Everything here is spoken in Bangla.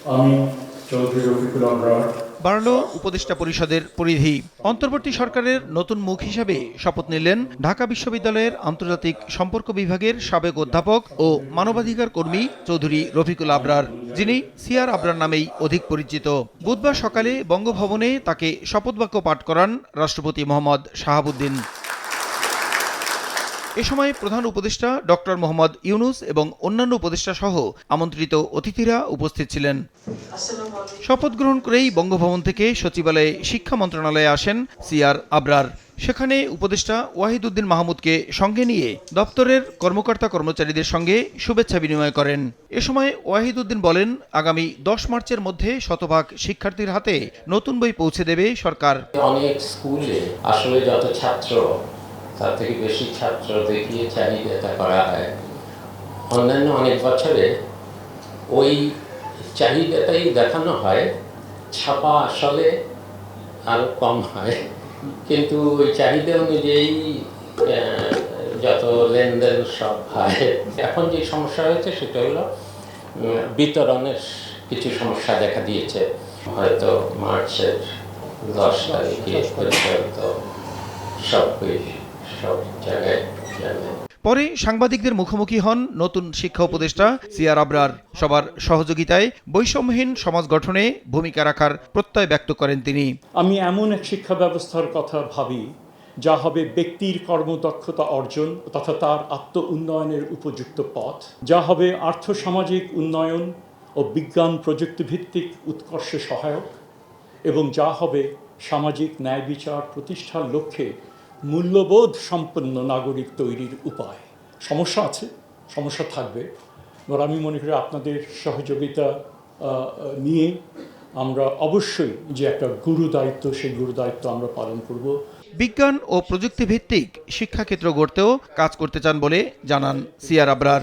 আমি চৌধুরী রফিকুল আবরার বাড়ল উপদেষ্টা পরিষদের পরিধি। অন্তর্বর্তী সরকারের নতুন মুখ হিসেবে শপথ নিলেন ঢাকা বিশ্ববিদ্যালয়ের আন্তর্জাতিক সম্পর্ক বিভাগের সাবেক অধ্যাপক ও মানবাধিকার কর্মী চৌধুরী রফিকুল আবরার, যিনি সিআর আবরার নামেই অধিক পরিচিত। বুধবার সকালে বঙ্গভবনে তাকে শপথবাক্য পাঠ করান রাষ্ট্রপতি মোহাম্মদ শাহাবুদ্দিন। এ সময় প্রধান উপদেষ্টা ডক্টর মোহাম্মদ ইউনুস এবং অন্যান্য উপদেষ্টা সহ আমন্ত্রিত অতিথিরা উপস্থিত ছিলেন। শপথ গ্রহণ করেই বঙ্গভবন থেকে সচিবালয়ে শিক্ষা মন্ত্রণালয়ে আসেন সিআর আবরার। সেখানে উপদেষ্টা ওয়াহিদুদ্দিন মাহমুদকে সঙ্গে নিয়ে দপ্তরের কর্মকর্তা কর্মচারীদের সঙ্গে শুভেচ্ছা বিনিময় করেন। এ সময় ওয়াহিদুদ্দিন বলেন, আগামী 10 মার্চের মধ্যে শতভাগ শিক্ষার্থীর হাতে নতুন বই পৌঁছে দেবে সরকার। অনেক স্কুলে আসলে যত ছাত্র, তার থেকে বেশি ছাত্র দেখিয়ে চাহিদাটা করা হয়। অন্যান্য অনেক বছরে ওই চাহিদাটাই দেখানো হয়, ছাপা আসলে আরো কম হয়, কিন্তু ওই চাহিদা অনুযায়ী যত লেনদেন সব হয়। এখন যে সমস্যা হয়েছে সেটা হলো বিতরণের কিছু সমস্যা দেখা দিয়েছে। হয়তো মার্চের 10 তারিখে পর্যন্ত সব জায়গায় যাবে। পরে সাংবাদিকদের মুখোমুখি হন নতুন শিক্ষা উপদেষ্টা সিআর আবরার। সবার সহযোগিতায় বৈষম্যহীন সমাজ গঠনে ভূমিকা রাখার প্রত্যয় ব্যক্ত করেন তিনি। আমি এমন এক শিক্ষা ব্যবস্থার কথা ভাবি যা হবে ব্যক্তির কর্মদক্ষতা অর্জন তথা তার আত্ম উন্নয়নের উপযুক্ত পথ, যা হবে আর্থসামাজিক উন্নয়ন ও বিজ্ঞান প্রযুক্তিভিত্তিক উৎকর্ষে সহায়ক, এবং যা হবে সামাজিক ন্যায় বিচার প্রতিষ্ঠার লক্ষ্যে মূল্যবোধ সম্পন্ন নাগরিক তৈরির উপায়। সমস্যা আছে, সমস্যা থাকবে, এবার আমি মনে করি আপনাদের সহযোগিতা নিয়ে আমরা অবশ্যই যে একটা গুরুদায়িত্ব, সেই গুরুদায়িত্ব আমরা পালন করব। বিজ্ঞান ও প্রযুক্তি ভিত্তিক শিক্ষাক্ষেত্র গড়তেও কাজ করতে চান বলে জানান সিআর আবরার।